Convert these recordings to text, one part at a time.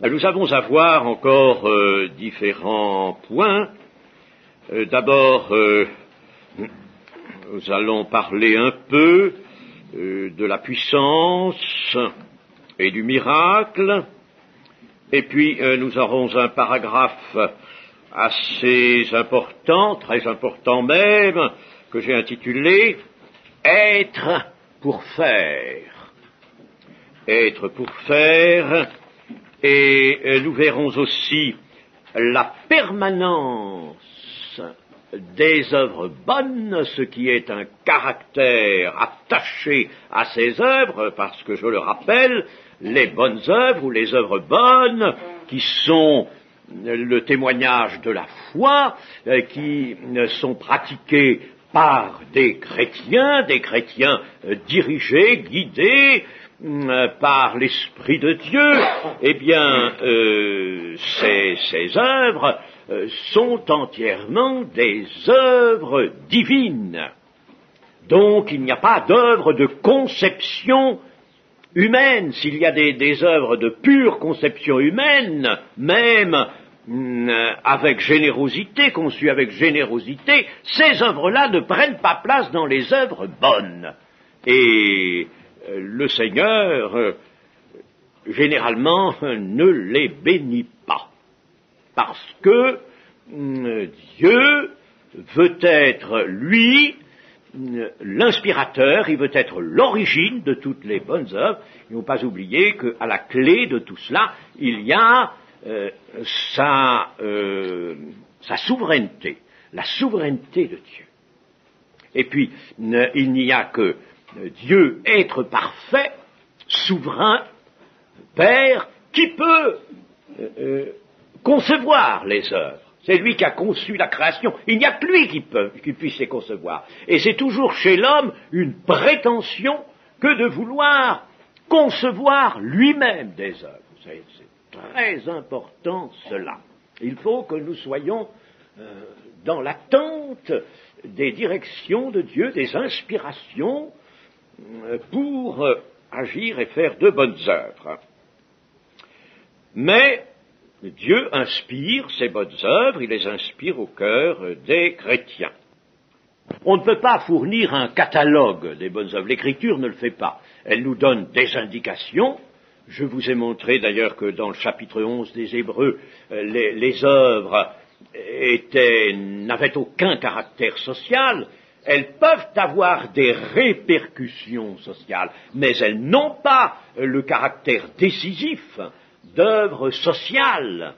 Nous avons à voir encore différents points. D'abord, nous allons parler un peu de la puissance et du miracle, et puis nous aurons un paragraphe assez important, très important même, que j'ai intitulé « Être pour faire ». Être pour faire, et nous verrons aussi la permanence des œuvres bonnes, ce qui est un caractère attaché à ces œuvres, parce que je le rappelle, les bonnes œuvres ou les œuvres bonnes, qui sont le témoignage de la foi, qui sont pratiquées par des chrétiens dirigés, guidés par l'Esprit de Dieu, eh bien, ces œuvres sont entièrement des œuvres divines. Donc, il n'y a pas d'œuvre de conception humaine. S'il y a des œuvres de pure conception humaine, même avec générosité, conçues avec générosité, ces œuvres-là ne prennent pas place dans les œuvres bonnes. Et le Seigneur, généralement, ne les bénit pas. Parce que Dieu veut être, lui, l'inspirateur, il veut être l'origine de toutes les bonnes œuvres. Il ne faut pas oublier qu'à la clé de tout cela, il y a sa souveraineté, la souveraineté de Dieu. Et puis, il n'y a que Dieu, être parfait, souverain, Père, qui peut concevoir les œuvres. C'est lui qui a conçu la création. Il n'y a que lui qui puisse les concevoir. Et c'est toujours chez l'homme une prétention que de vouloir concevoir lui-même des œuvres. C'est très important cela. Il faut que nous soyons dans l'attente des directions de Dieu, des inspirations pour agir et faire de bonnes œuvres. Mais Dieu inspire ces bonnes œuvres, il les inspire au cœur des chrétiens. On ne peut pas fournir un catalogue des bonnes œuvres, l'Écriture ne le fait pas. Elle nous donne des indications. Je vous ai montré d'ailleurs que dans le chapitre 11 des Hébreux, les œuvres n'avaient aucun caractère social. Elles peuvent avoir des répercussions sociales, mais elles n'ont pas le caractère décisif d'œuvres sociales,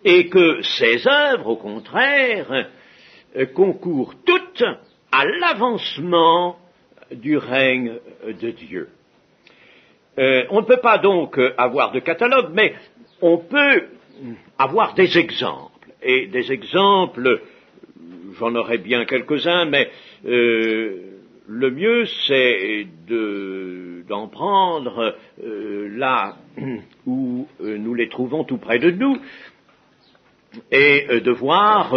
et que ces œuvres, au contraire, concourent toutes à l'avancement du règne de Dieu. On ne peut pas donc avoir de catalogue, mais on peut avoir des exemples, et des exemples, j'en aurai bien quelques-uns, mais le mieux c'est d'en prendre là où nous les trouvons tout près de nous, et de voir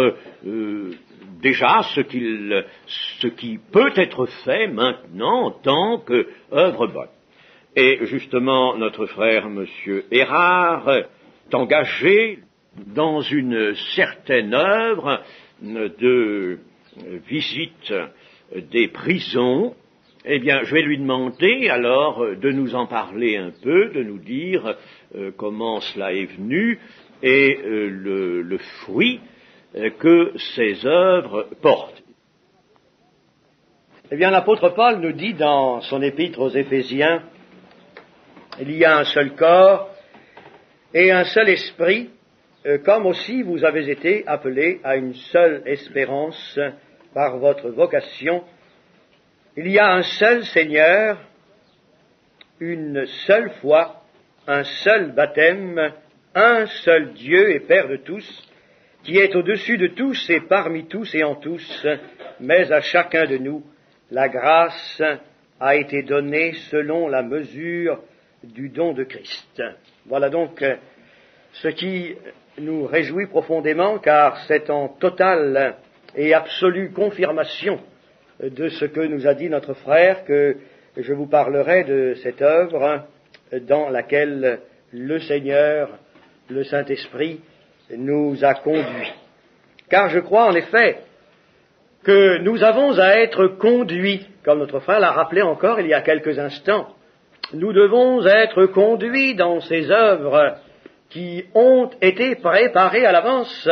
déjà ce qui peut être fait maintenant en tant qu'œuvre bonne. Et justement, notre frère M. Erard est engagé dans une certaine œuvre de visite des prisons. Eh bien, je vais lui demander alors de nous en parler un peu, de nous dire comment cela est venu et le fruit que ces œuvres portent. Eh bien, l'apôtre Paul nous dit dans son épître aux Éphésiens, il y a un seul corps et un seul esprit, comme aussi vous avez été appelés à une seule espérance par votre vocation. Il y a un seul Seigneur, une seule foi, un seul baptême, un seul Dieu et Père de tous, qui est au-dessus de tous et parmi tous et en tous, mais à chacun de nous, la grâce a été donnée selon la mesure du don de Christ. Voilà donc ce qui nous réjouit profondément, car c'est en totale et absolue confirmation de ce que nous a dit notre frère que je vous parlerai de cette œuvre dans laquelle le Seigneur, le Saint-Esprit, nous a conduits. Car je crois en effet que nous avons à être conduits, comme notre frère l'a rappelé encore il y a quelques instants. Nous devons être conduits dans ces œuvres qui ont été préparées à l'avance,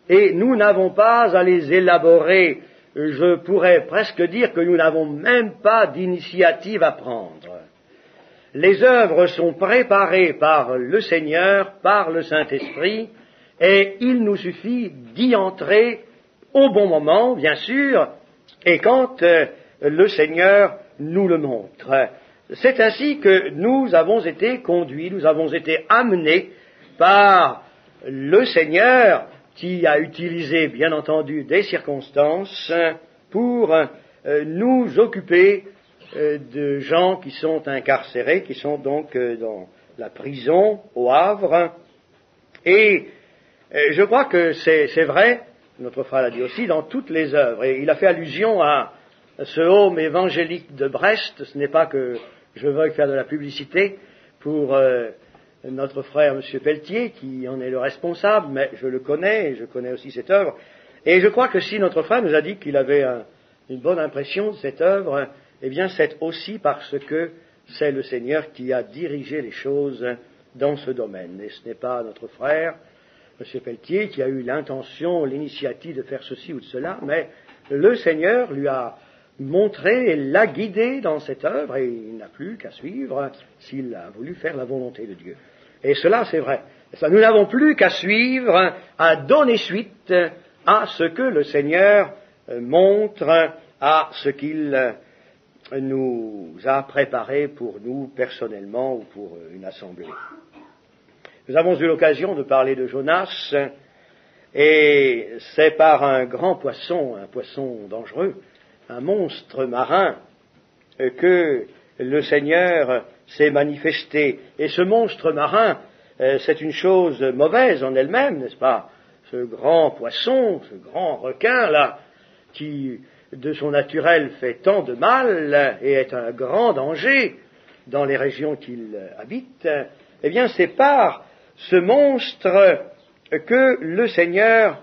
et nous n'avons pas à les élaborer. Je pourrais presque dire que nous n'avons même pas d'initiative à prendre. Les œuvres sont préparées par le Seigneur, par le Saint-Esprit, et il nous suffit d'y entrer au bon moment, bien sûr, et quand le Seigneur nous le montre. C'est ainsi que nous avons été conduits, nous avons été amenés par le Seigneur, qui a utilisé, bien entendu, des circonstances pour nous occuper de gens qui sont incarcérés, qui sont donc dans la prison au Havre. Et je crois que c'est vrai, notre frère l'a dit aussi, dans toutes les œuvres. Et il a fait allusion à ce home évangélique de Brest. Ce n'est pas que je veuille faire de la publicité pour notre frère M. Pelletier, qui en est le responsable, mais je le connais, et je connais aussi cette œuvre. Et je crois que si notre frère nous a dit qu'il avait une bonne impression de cette œuvre, eh bien c'est aussi parce que c'est le Seigneur qui a dirigé les choses dans ce domaine. Et ce n'est pas notre frère, M. Pelletier, qui a eu l'intention, l'initiative de faire ceci ou de cela, mais le Seigneur lui a montré et l'a guidé dans cette œuvre, et il n'a plus qu'à suivre s'il a voulu faire la volonté de Dieu. Et cela, c'est vrai. Nous n'avons plus qu'à suivre, à donner suite à ce que le Seigneur montre, à ce qu'il nous a préparé pour nous personnellement ou pour une assemblée. Nous avons eu l'occasion de parler de Jonas, et c'est par un grand poisson, un poisson dangereux, un monstre marin, que le Seigneur s'est manifesté. Et ce monstre marin, c'est une chose mauvaise en elle-même, n'est-ce pas? Ce grand poisson, ce grand requin-là, qui de son naturel fait tant de mal et est un grand danger dans les régions qu'il habite, eh bien c'est par ce monstre que le Seigneur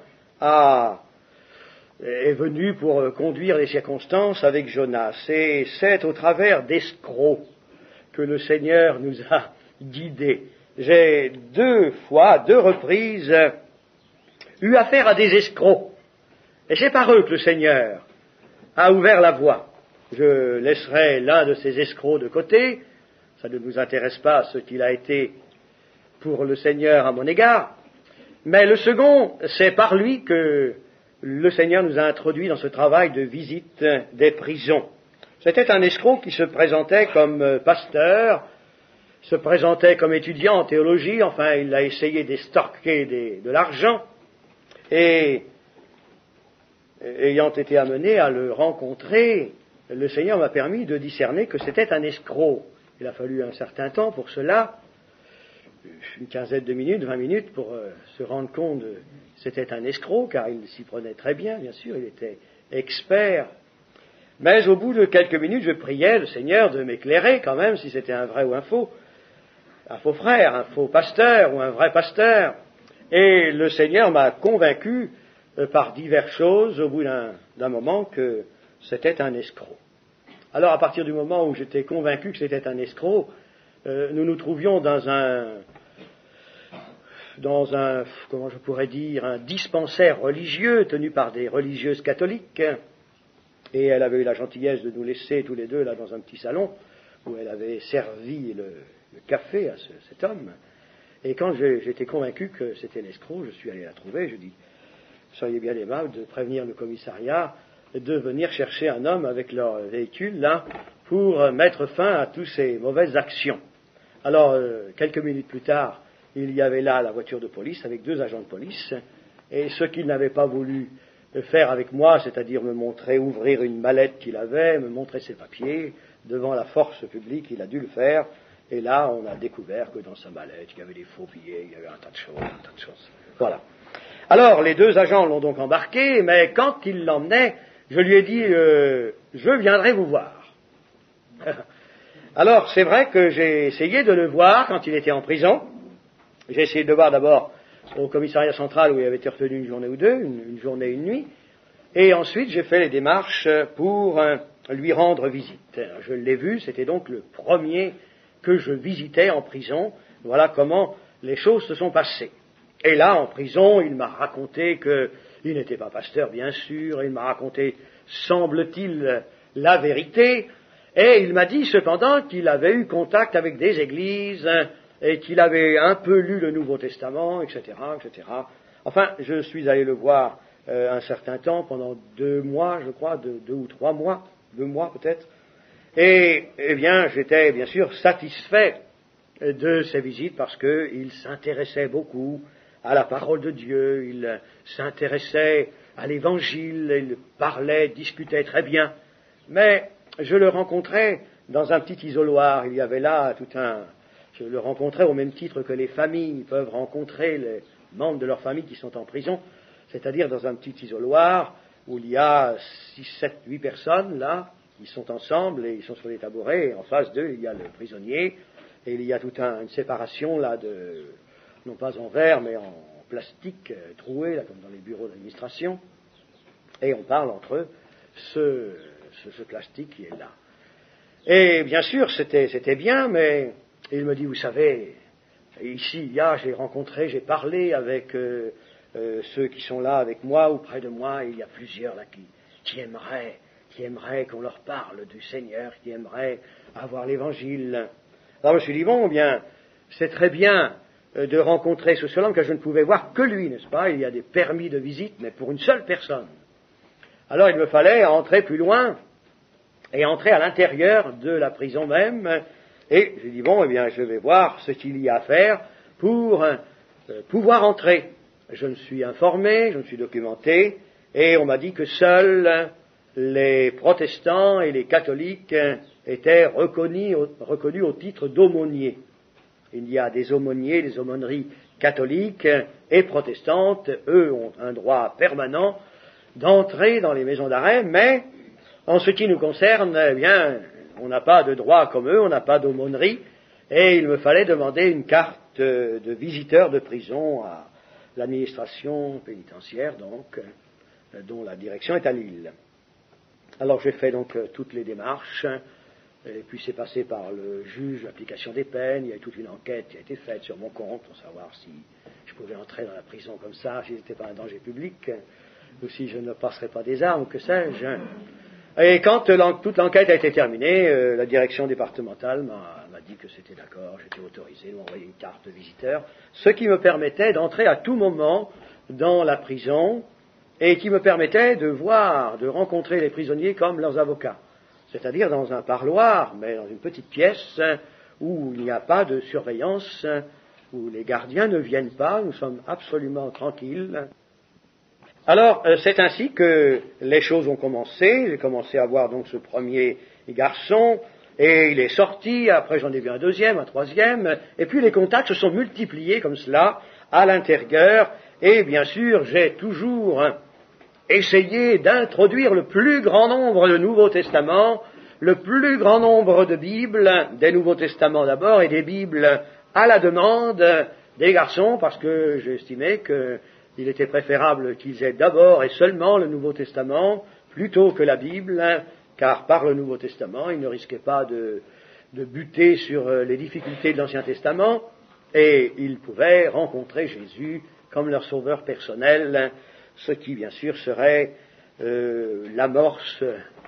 est venu pour conduire les circonstances avec Jonas. Et c'est au travers d'escrocs que le Seigneur nous a guidés. J'ai deux reprises, eu affaire à des escrocs. Et c'est par eux que le Seigneur a ouvert la voie. Je laisserai l'un de ces escrocs de côté. Ça ne nous intéresse pas ce qu'il a été pour le Seigneur à mon égard. Mais le second, c'est par lui que le Seigneur nous a introduits dans ce travail de visite des prisons. C'était un escroc qui se présentait comme pasteur, se présentait comme étudiant en théologie, enfin il a essayé d'estorquer de l'argent, et ayant été amené à le rencontrer, le Seigneur m'a permis de discerner que c'était un escroc. Il a fallu un certain temps pour cela, une quinzaine de minutes, 20 minutes, pour se rendre compte que c'était un escroc, car il s'y prenait très bien, bien sûr, il était expert. Mais au bout de quelques minutes, je priais le Seigneur de m'éclairer quand même si c'était un vrai ou un faux frère, un faux pasteur ou un vrai pasteur. Et le Seigneur m'a convaincu par diverses choses au bout d'un moment que c'était un escroc. Alors à partir du moment où j'étais convaincu que c'était un escroc, nous nous trouvions dans un, comment je pourrais dire, un dispensaire religieux tenu par des religieuses catholiques, et elle avait eu la gentillesse de nous laisser tous les deux là dans un petit salon où elle avait servi le café à cet homme. Et quand j'étais convaincu que c'était l'escroc, je suis allé la trouver, je dis, soyez bien aimable de prévenir le commissariat de venir chercher un homme avec leur véhicule là pour mettre fin à toutes ces mauvaises actions. Alors, quelques minutes plus tard, il y avait là la voiture de police avec 2 agents de police, et ce qu'il n'avait pas voulu faire avec moi, c'est-à-dire me montrer, ouvrir une mallette qu'il avait, me montrer ses papiers, devant la force publique, il a dû le faire, et là, on a découvert que dans sa mallette, il y avait des faux billets, il y avait un tas de choses. Voilà. Alors, les 2 agents l'ont donc embarqué, mais quand il l'emmenait, je lui ai dit, je viendrai vous voir. Alors, c'est vrai que j'ai essayé de le voir quand il était en prison. J'ai essayé de le voir d'abord au commissariat central où il avait été retenu une journée ou deux, une journée et une nuit. Et ensuite, j'ai fait les démarches pour lui rendre visite. Je l'ai vu, c'était donc le premier que je visitais en prison. Voilà comment les choses se sont passées. Et là, en prison, il m'a raconté qu'il n'était pas pasteur, bien sûr, il m'a raconté, semble-t-il, la vérité, et il m'a dit cependant qu'il avait eu contact avec des églises, et qu'il avait un peu lu le Nouveau Testament, etc., etc. Enfin, je suis allé le voir un certain temps, pendant 2 mois, je crois, 2 ou 3 mois, 2 mois peut-être, et eh bien, j'étais bien sûr satisfait de ces visites parce qu'il s'intéressait beaucoup à la parole de Dieu, il s'intéressait à l'Évangile, il parlait, discutait très bien, mais je le rencontrais dans un petit isoloir, il y avait là je le rencontrais au même titre que les familles peuvent rencontrer les membres de leur famille qui sont en prison, c'est-à-dire dans un petit isoloir où il y a 6, 7, 8 personnes là, ils sont ensemble et ils sont sur des tabourets, et en face d'eux il y a le prisonnier, et il y a toute une séparation là non pas en verre mais en plastique troué là comme dans les bureaux d'administration, et on parle entre eux ce plastique qui est là. Et bien sûr c'était bien, mais il me dit, vous savez, ici j'ai parlé avec ceux qui sont là avec moi ou près de moi, et il y a plusieurs là qui aimeraient qu'on leur parle du Seigneur, qui aimeraient avoir l'Évangile. Alors je me suis dit, bon, bien, c'est très bien de rencontrer ce seul homme, car je ne pouvais voir que lui, n'est-ce pas? Il y a des permis de visite, mais pour une seule personne. Alors il me fallait entrer plus loin, et entrer à l'intérieur de la prison même, et j'ai dit, bon, eh bien, je vais voir ce qu'il y a à faire pour pouvoir entrer. Je me suis informé, je me suis documenté, et on m'a dit que seuls les protestants et les catholiques étaient reconnus au titre d'aumôniers. Il y a des aumôniers, des aumôneries catholiques et protestantes, eux ont un droit permanent d'entrer dans les maisons d'arrêt, mais en ce qui nous concerne, eh bien, on n'a pas de droit comme eux, on n'a pas d'aumônerie, et il me fallait demander une carte de visiteur de prison à l'administration pénitentiaire, donc, dont la direction est à Lille. Alors j'ai fait donc toutes les démarches, et puis c'est passé par le juge d'application des peines, il y a eu toute une enquête qui a été faite sur mon compte pour savoir si je pouvais entrer dans la prison comme ça, si ce n'était pas un danger public, ou si je ne passerais pas des armes, que sais-je. Et quand toute l'enquête a été terminée, la direction départementale m'a dit que c'était d'accord, j'étais autorisé, m'a envoyé une carte de visiteur, ce qui me permettait d'entrer à tout moment dans la prison et qui me permettait de rencontrer les prisonniers comme leurs avocats, c'est-à-dire dans un parloir, mais dans une petite pièce où il n'y a pas de surveillance, où les gardiens ne viennent pas, nous sommes absolument tranquilles. Alors, c'est ainsi que les choses ont commencé. J'ai commencé à voir donc ce premier garçon, et il est sorti, après j'en ai vu un deuxième, un troisième, et puis les contacts se sont multipliés comme cela, à l'intérieur, et bien sûr, j'ai toujours essayé d'introduire le plus grand nombre de Nouveaux Testaments, le plus grand nombre de Bibles, des Nouveaux Testaments d'abord, et des Bibles à la demande des garçons, parce que j'estimais qu'il était préférable qu'ils aient d'abord et seulement le Nouveau Testament, plutôt que la Bible, car par le Nouveau Testament, ils ne risquaient pas de buter sur les difficultés de l'Ancien Testament, et ils pouvaient rencontrer Jésus comme leur sauveur personnel, ce qui, bien sûr, serait l'amorce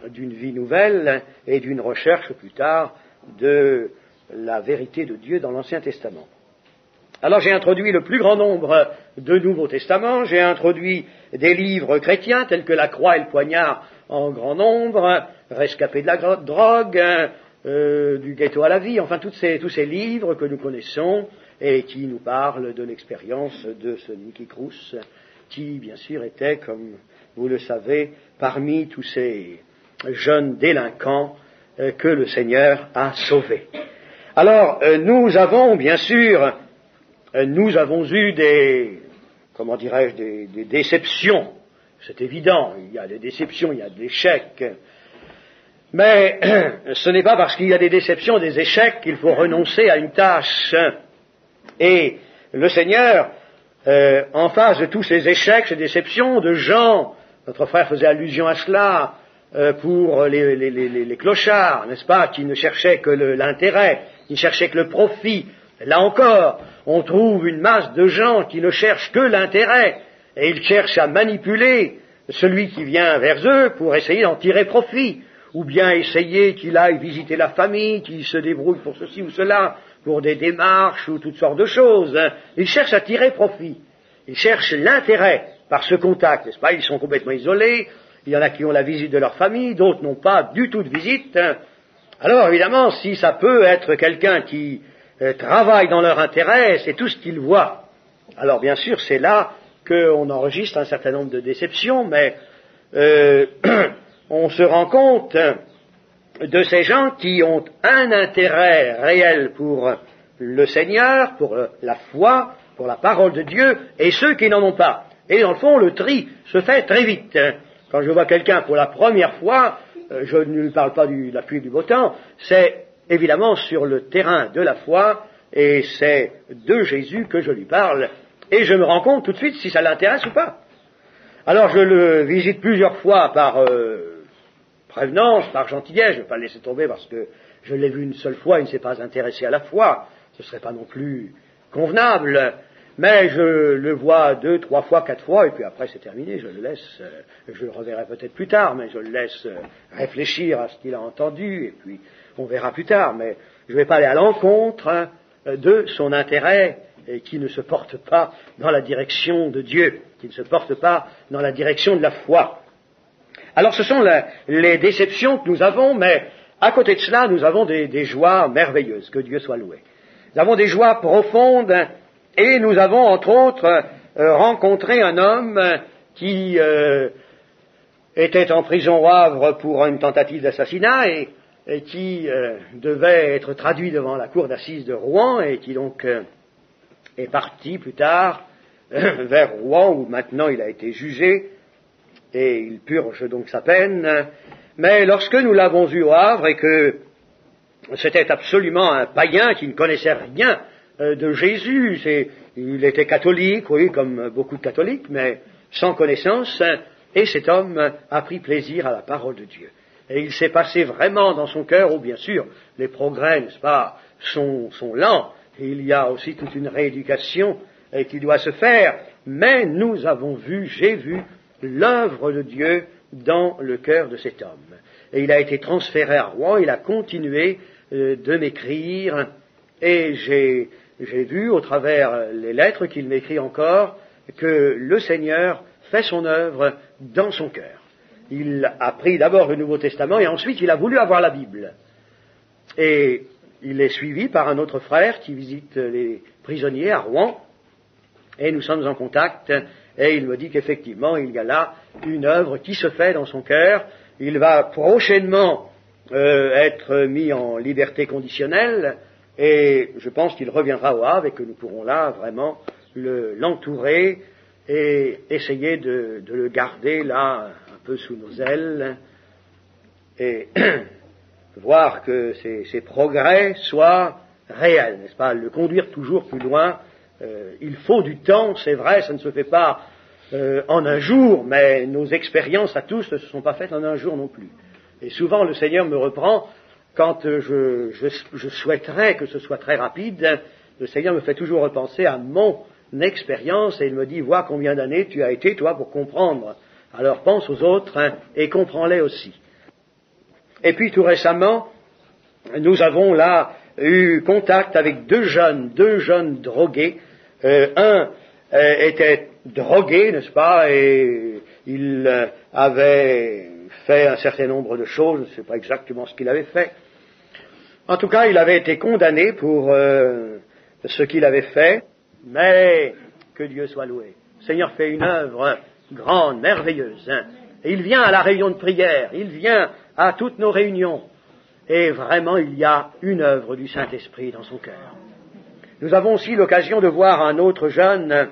d'une vie nouvelle et d'une recherche plus tard de la vérité de Dieu dans l'Ancien Testament. Alors j'ai introduit le plus grand nombre de Nouveaux Testaments, j'ai introduit des livres chrétiens tels que La Croix et le Poignard en grand nombre, Rescapé de la drogue, du ghetto à la vie, enfin tous ces livres que nous connaissons et qui nous parlent de l'expérience de ce Nicky Cruz, qui bien sûr était, comme vous le savez, parmi tous ces jeunes délinquants que le Seigneur a sauvés. Alors nous avons bien sûr eu des déceptions, c'est évident, il y a des déceptions, il y a des échecs, Mais ce n'est pas parce qu'il y a des déceptions, des échecs qu'il faut renoncer à une tâche. Et le Seigneur, en face de tous ces échecs, ces déceptions de gens, notre frère faisait allusion à cela, pour les clochards, n'est-ce pas, qui ne cherchaient que l'intérêt, qui ne cherchaient que le profit. Là encore, on trouve une masse de gens qui ne cherchent que l'intérêt, et ils cherchent à manipuler celui qui vient vers eux pour essayer d'en tirer profit, ou bien essayer qu'il aille visiter la famille, qu'il se débrouille pour ceci ou cela, pour des démarches ou toutes sortes de choses. Ils cherchent à tirer profit. Ils cherchent l'intérêt par ce contact, n'est-ce pas? Ils sont complètement isolés. Il y en a qui ont la visite de leur famille, d'autres n'ont pas du tout de visite. Alors évidemment, si ça peut être quelqu'un qui travaille dans leur intérêt, c'est tout ce qu'ils voient. Alors bien sûr, c'est là qu'on enregistre un certain nombre de déceptions, mais on se rend compte de ces gens qui ont un intérêt réel pour le Seigneur, pour la foi, pour la parole de Dieu, et ceux qui n'en ont pas. Et dans le fond, le tri se fait très vite. Quand je vois quelqu'un pour la première fois, je ne lui parle pas de la pluie et du beau temps, c'est évidemment sur le terrain de la foi, et c'est de Jésus que je lui parle, et je me rends compte tout de suite si ça l'intéresse ou pas. Alors je le visite plusieurs fois par prévenance, par gentillesse, je ne vais pas le laisser tomber parce que je l'ai vu une seule fois, il ne s'est pas intéressé à la foi, ce ne serait pas non plus convenable, mais je le vois 2, 3 fois, 4 fois, et puis après c'est terminé, je le laisse, je le reverrai peut-être plus tard, mais je le laisse réfléchir à ce qu'il a entendu, et puis on verra plus tard, mais je ne vais pas aller à l'encontre de son intérêt, et qui ne se porte pas dans la direction de Dieu, qui ne se porte pas dans la direction de la foi. Alors ce sont les déceptions que nous avons, mais à côté de cela, nous avons des joies merveilleuses, que Dieu soit loué. Nous avons des joies profondes, et nous avons entre autres rencontré un homme qui était en prison au Havre pour une tentative d'assassinat, et qui devait être traduit devant la cour d'assises de Rouen, et qui donc est parti plus tard vers Rouen, où maintenant il a été jugé, et il purge donc sa peine. Mais lorsque nous l'avons eu au Havre, et que c'était absolument un païen qui ne connaissait rien de Jésus, il était catholique, oui, comme beaucoup de catholiques, mais sans connaissance, et cet homme a pris plaisir à la parole de Dieu. Et il s'est passé vraiment dans son cœur, où bien sûr, les progrès, n'est-ce pas, sont lents, et il y a aussi toute une rééducation qui doit se faire, mais nous avons vu, j'ai vu, l'œuvre de Dieu dans le cœur de cet homme. Et il a été transféré à Rouen, il a continué de m'écrire, et j'ai vu au travers les lettres qu'il m'écrit encore que le Seigneur fait son œuvre dans son cœur. Il a pris d'abord le Nouveau Testament et ensuite il a voulu avoir la Bible. Et il est suivi par un autre frère qui visite les prisonniers à Rouen, et nous sommes en contact, et il me dit qu'effectivement il y a là une œuvre qui se fait dans son cœur. Il va prochainement être mis en liberté conditionnelle, et je pense qu'il reviendra au Havre et que nous pourrons là vraiment l'entourer et essayer de le garder là un peu sous nos ailes et voir que ces progrès soient réels, n'est-ce pas, le conduire toujours plus loin. Il faut du temps, c'est vrai, ça ne se fait pas en un jour, mais nos expériences à tous ne se sont pas faites en un jour non plus. Et souvent le Seigneur me reprend quand je souhaiterais que ce soit très rapide. Le Seigneur me fait toujours repenser à mon expérience et il me dit, vois combien d'années tu as été toi pour comprendre. Alors pense aux autres et comprends-les aussi. Et puis tout récemment, nous avons là eu contact avec deux jeunes drogués. Un était drogué, n'est-ce pas, et il avait fait un certain nombre de choses, je ne sais pas exactement ce qu'il avait fait. En tout cas, il avait été condamné pour ce qu'il avait fait, mais que Dieu soit loué. Le Seigneur fait une œuvre grande, merveilleuse. Et il vient à la réunion de prière, il vient à toutes nos réunions, et vraiment il y a une œuvre du Saint-Esprit dans son cœur. Nous avons aussi l'occasion de voir un autre jeune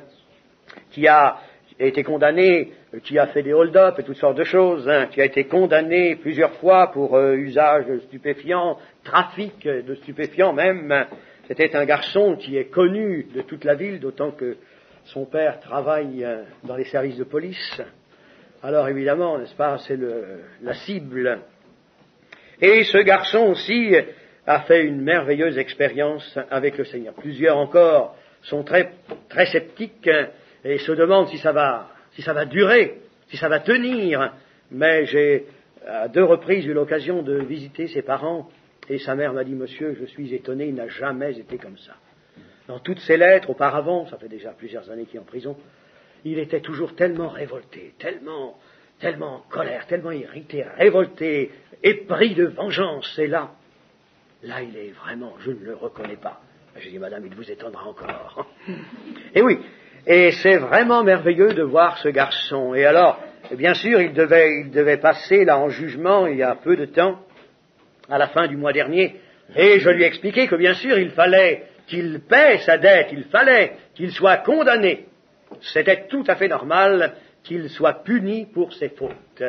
qui a a été condamné, qui a fait des hold-up et toutes sortes de choses, qui a été condamné plusieurs fois pour usage de stupéfiants, trafic de stupéfiants même. C'était un garçon qui est connu de toute la ville, d'autant que son père travaille dans les services de police. Alors évidemment, n'est-ce pas, c'est la cible. Et ce garçon aussi a fait une merveilleuse expérience avec le Seigneur. Plusieurs encore sont très, très sceptiques et se demandent si ça va durer, si ça va tenir. Mais j'ai à 2 reprises eu l'occasion de visiter ses parents et sa mère m'a dit, monsieur, je suis étonné, il n'a jamais été comme ça. Dans toutes ses lettres auparavant, ça fait déjà plusieurs années qu'il est en prison, il était toujours tellement révolté, tellement en colère, tellement irrité, révolté, épris de vengeance. Et là, il est vraiment, je ne le reconnais pas. J'ai dit, madame, il vous étonnera encore. Et oui, et c'est vraiment merveilleux de voir ce garçon. Et alors, bien sûr, il devait passer là en jugement il y a peu de temps, à la fin du mois dernier, et je lui ai expliqué que bien sûr, il fallait qu'il paie sa dette, il fallait qu'il soit condamné. C'était tout à fait normal qu'il soit puni pour ses fautes,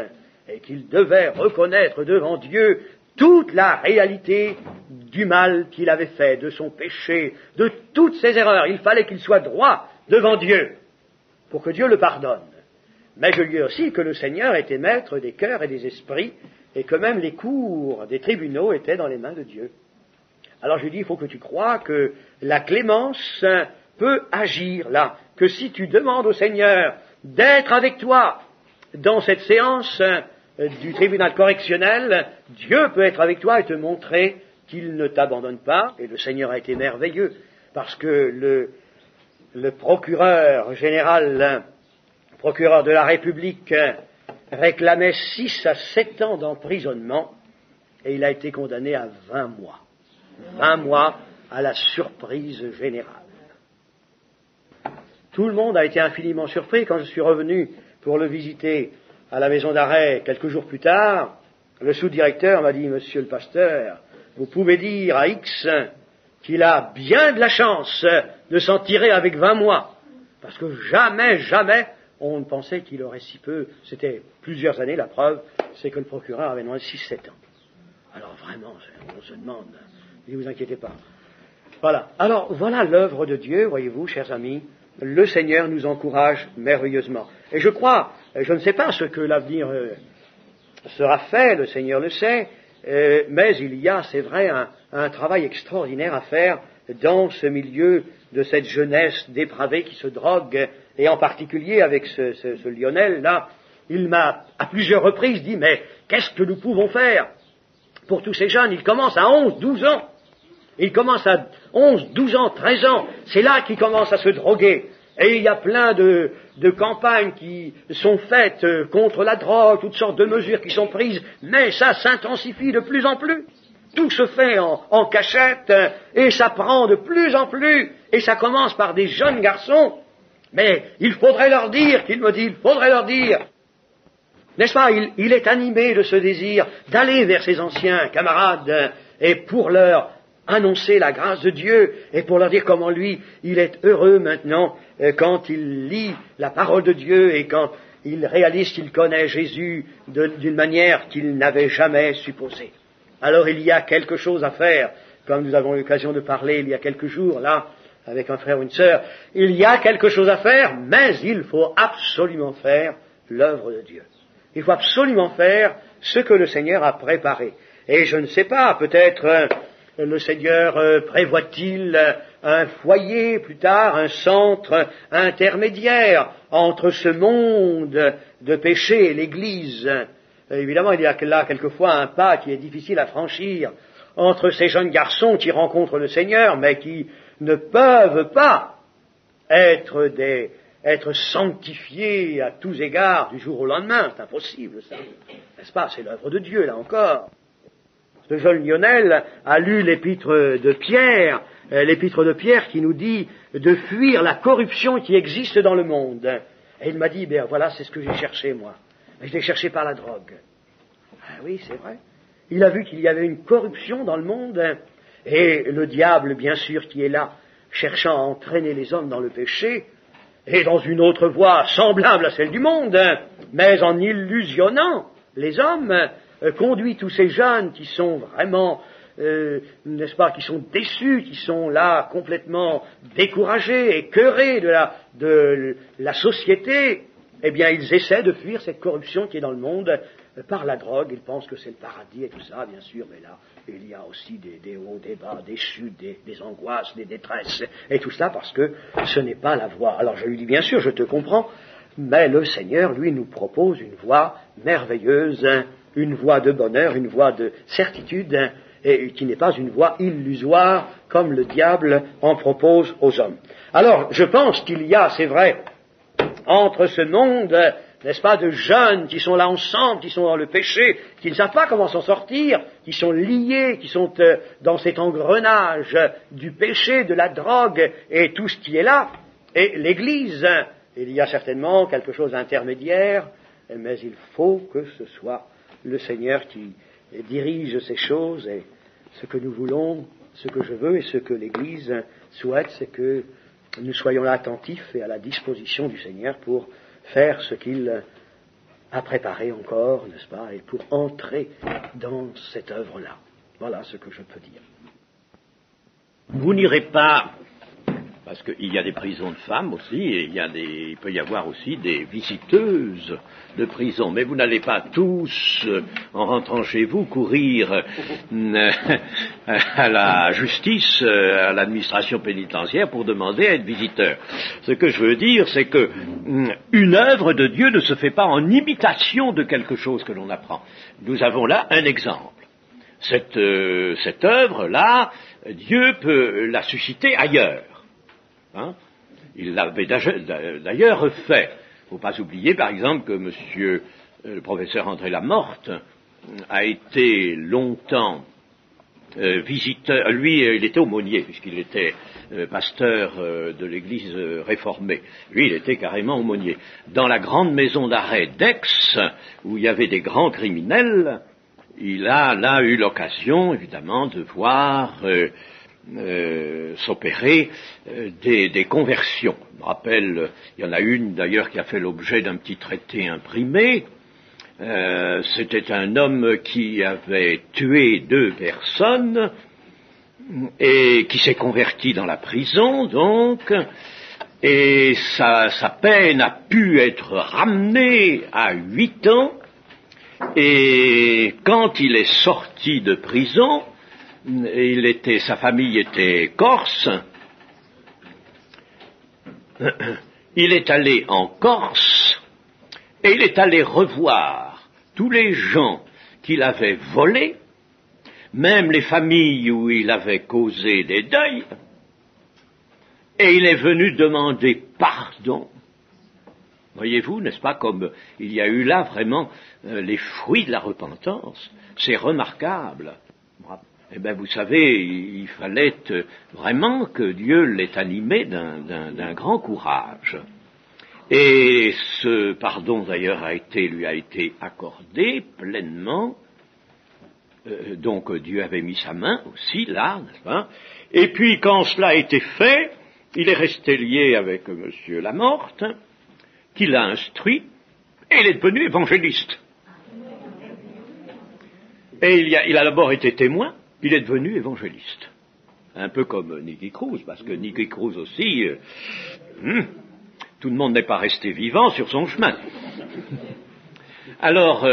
et qu'il devait reconnaître devant Dieu toute la réalité du mal qu'il avait fait, de son péché, de toutes ses erreurs. Il fallait qu'il soit droit devant Dieu, pour que Dieu le pardonne. Mais je lui ai aussi que le Seigneur était maître des cœurs et des esprits, et que même les cours des tribunaux étaient dans les mains de Dieu. Alors je lui ai dit, il faut que tu crois que la clémence peut agir là, que si tu demandes au Seigneur d'être avec toi dans cette séance du tribunal correctionnel, Dieu peut être avec toi et te montrer qu'il ne t'abandonne pas. Et le Seigneur a été merveilleux, parce que le procureur général, procureur de la République, réclamait 6 à 7 ans d'emprisonnement, et il a été condamné à 20 mois. 20 mois à la surprise générale. Tout le monde a été infiniment surpris quand je suis revenu pour le visiter à la maison d'arrêt quelques jours plus tard. Le sous-directeur m'a dit, monsieur le pasteur, vous pouvez dire à X qu'il a bien de la chance de s'en tirer avec 20 mois, parce que jamais on ne pensait qu'il aurait si peu. C'était plusieurs années, la preuve, c'est que le procureur avait demandé 6-7 ans. Alors vraiment, on se demande, ne vous inquiétez pas. Voilà. Alors voilà l'œuvre de Dieu, voyez-vous, chers amis. Le Seigneur nous encourage merveilleusement. Et je crois, je ne sais pas ce que l'avenir sera fait, le Seigneur le sait, mais il y a, c'est vrai, un travail extraordinaire à faire dans ce milieu de cette jeunesse dépravée qui se drogue, et en particulier avec ce Lionel-là. Il m'a à plusieurs reprises dit, mais qu'est-ce que nous pouvons faire pour tous ces jeunes? Ils commencent à 11, 12 ans. Ils commencent à 11, 12 ans, 13 ans. C'est là qu'ils commencent à se droguer. Et il y a plein de campagnes qui sont faites contre la drogue, toutes sortes de mesures qui sont prises, mais ça s'intensifie de plus en plus. Tout se fait en cachette, et ça prend de plus en plus, et ça commence par des jeunes garçons. Mais il faudrait leur dire, qu'il me dit, il faudrait leur dire. N'est-ce pas, il est animé de ce désir d'aller vers ses anciens camarades, et pour leur annoncer la grâce de Dieu, et pour leur dire comment lui, il est heureux maintenant quand il lit la parole de Dieu et quand il réalise qu'il connaît Jésus d'une manière qu'il n'avait jamais supposée. Alors il y a quelque chose à faire, comme nous avons eu l'occasion de parler il y a quelques jours, là, avec un frère ou une sœur. Il y a quelque chose à faire, mais il faut absolument faire l'œuvre de Dieu. Il faut absolument faire ce que le Seigneur a préparé. Et je ne sais pas, peut-être le Seigneur prévoit-il un foyer plus tard, un centre intermédiaire entre ce monde de péché et l'Église. Évidemment, il y a là quelquefois un pas qui est difficile à franchir entre ces jeunes garçons qui rencontrent le Seigneur, mais qui ne peuvent pas être sanctifiés à tous égards du jour au lendemain. C'est impossible, ça. N'est-ce pas? C'est l'œuvre de Dieu, là encore. Ce jeune Lionel a lu l'épître de Pierre qui nous dit de fuir la corruption qui existe dans le monde. Et il m'a dit, ben voilà, c'est ce que j'ai cherché, moi. Je l'ai cherché par la drogue. Ah oui, c'est vrai. Il a vu qu'il y avait une corruption dans le monde, et le diable, bien sûr, qui est là, cherchant à entraîner les hommes dans le péché, et dans une autre voie semblable à celle du monde, mais en illusionnant les hommes, conduit tous ces jeunes qui sont vraiment, n'est-ce pas, qui sont déçus, qui sont là complètement découragés, écœurés de la société, eh bien ils essaient de fuir cette corruption qui est dans le monde par la drogue. Ils pensent que c'est le paradis et tout ça, bien sûr, mais là il y a aussi des hauts, des bas, des chutes, des angoisses, des détresses, et tout cela parce que ce n'est pas la voie. Alors je lui dis, bien sûr, je te comprends, mais le Seigneur, lui, nous propose une voie merveilleuse, une voie de bonheur, une voie de certitude, et qui n'est pas une voie illusoire comme le diable en propose aux hommes. Alors, je pense qu'il y a, c'est vrai, entre ce monde, n'est-ce pas, de jeunes qui sont là ensemble, qui sont dans le péché, qui ne savent pas comment s'en sortir, qui sont liés, qui sont dans cet engrenage du péché, de la drogue et tout ce qui est là, et l'Église. Il y a certainement quelque chose d'intermédiaire, mais il faut que ce soit le Seigneur qui dirige ces choses, et ce que nous voulons, ce que je veux et ce que l'Église souhaite, c'est que nous soyons là attentifs et à la disposition du Seigneur pour faire ce qu'il a préparé encore, n'est-ce pas, et pour entrer dans cette œuvre-là. Voilà ce que je peux dire. Vous n'irez pas, parce qu'il y a des prisons de femmes aussi, et il peut y avoir aussi des visiteuses de prison, mais vous n'allez pas tous, en rentrant chez vous, courir à la justice, à l'administration pénitentiaire pour demander à être visiteur. Ce que je veux dire, c'est que une œuvre de Dieu ne se fait pas en imitation de quelque chose que l'on apprend. Nous avons là un exemple. Cette œuvre-là, Dieu peut la susciter ailleurs. Hein? Il l'avait d'ailleurs fait. Il ne faut pas oublier, par exemple, que monsieur le professeur André Lamorte a été longtemps visiteur. Lui, il était aumônier, puisqu'il était pasteur de l'église réformée. Lui, il était carrément aumônier. Dans la grande maison d'arrêt d'Aix, où il y avait des grands criminels, il a là eu l'occasion, évidemment, de voir s'opérer des conversions. Je me rappelle, il y en a une d'ailleurs qui a fait l'objet d'un petit traité imprimé. C'était un homme qui avait tué 2 personnes et qui s'est converti dans la prison, donc, et sa peine a pu être ramenée à 8 ans, et quand il est sorti de prison, sa famille était corse, il est allé en Corse et il est allé revoir tous les gens qu'il avait volés, même les familles où il avait causé des deuils, et il est venu demander pardon. Voyez-vous, n'est-ce pas, comme il y a eu là vraiment les fruits de la repentance. C'est remarquable. Eh bien, vous savez, il fallait vraiment que Dieu l'ait animé d'un grand courage. Et ce pardon, d'ailleurs, lui a été accordé pleinement. Donc, Dieu avait mis sa main aussi, là, n'est-ce pas? Et puis, quand cela a été fait, il est resté lié avec monsieur Lamorte, qui l'a instruit, et il est devenu évangéliste. Et il a d'abord été témoin, il est devenu évangéliste. Un peu comme Nicky Cruz, parce que Nicky Cruz aussi, tout le monde n'est pas resté vivant sur son chemin. Alors,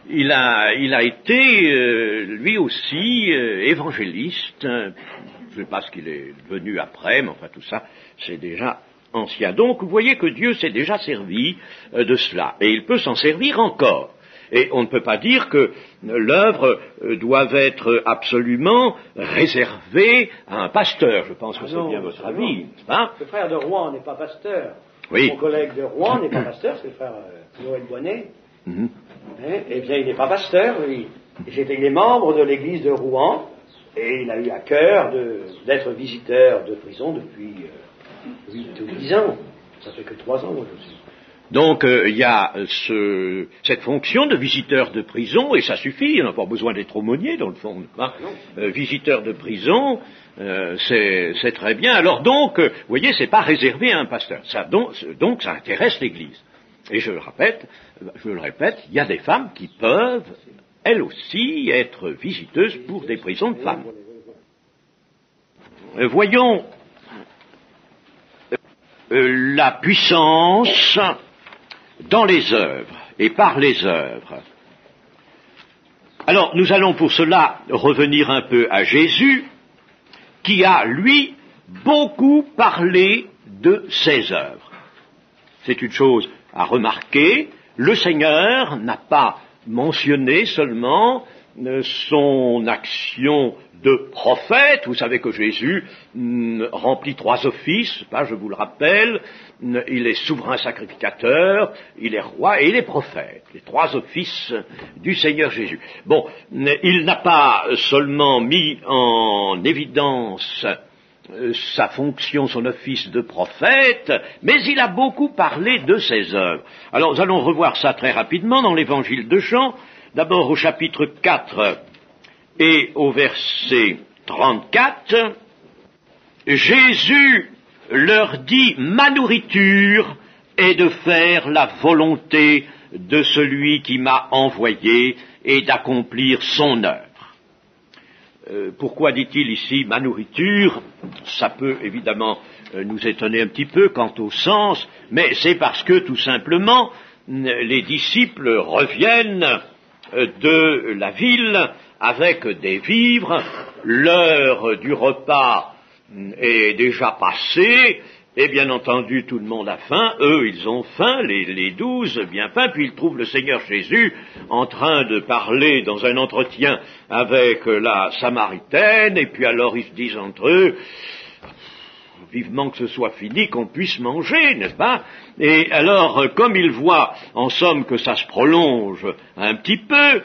il a été, lui aussi, évangéliste. Je ne sais pas ce qu'il est devenu après, mais enfin tout ça, c'est déjà ancien. Donc, vous voyez que Dieu s'est déjà servi de cela, et il peut s'en servir encore. Et on ne peut pas dire que l'œuvre doit être absolument réservée à un pasteur. Je pense que c'est bien votre avis. Hein? Le frère de Rouen n'est pas pasteur. Oui. Mon collègue de Rouen n'est pas pasteur, c'est le frère Noël Bonnet. Eh bien, il n'est pas pasteur, lui. Il est membre de l'église de Rouen, et il a eu à cœur d'être visiteur de prison depuis 8 ou 10 ans. Ça fait que 3 ans, moi, je suis. Donc il y a cette fonction de visiteur de prison, et ça suffit, on n'a pas besoin d'être aumônier dans le fond. Hein. Visiteur de prison, c'est très bien. Alors donc, vous voyez, c'est pas réservé à un pasteur. Donc ça intéresse l'Église. Et je le répète, il y a des femmes qui peuvent, elles aussi, être visiteuses pour des prisons de femmes. Voyons la puissance dans les œuvres et par les œuvres. Alors, nous allons pour cela revenir un peu à Jésus, qui a, lui, beaucoup parlé de ses œuvres. C'est une chose à remarquer, le Seigneur n'a pas mentionné seulement son action de prophète. Vous savez que Jésus remplit 3 offices, je vous le rappelle, il est souverain sacrificateur, il est roi et il est prophète, les 3 offices du Seigneur Jésus. Bon, il n'a pas seulement mis en évidence sa fonction, son office de prophète, mais il a beaucoup parlé de ses œuvres. Alors nous allons revoir ça très rapidement dans l'évangile de Jean, d'abord au chapitre 4 et au verset 34, Jésus leur dit « Ma nourriture est de faire la volonté de celui qui m'a envoyé et d'accomplir son œuvre. » Pourquoi dit-il ici « ma nourriture » ? Ça peut évidemment nous étonner un petit peu quant au sens, mais c'est parce que tout simplement les disciples reviennent de la ville avec des vivres, l'heure du repas est déjà passée, et bien entendu tout le monde a faim, eux ils ont faim, les 12 bien faim, puis ils trouvent le Seigneur Jésus en train de parler dans un entretien avec la Samaritaine, et puis alors ils se disent entre eux, vivement que ce soit fini, qu'on puisse manger, n'est-ce pas? Et alors, comme ils voient, en somme, que ça se prolonge un petit peu,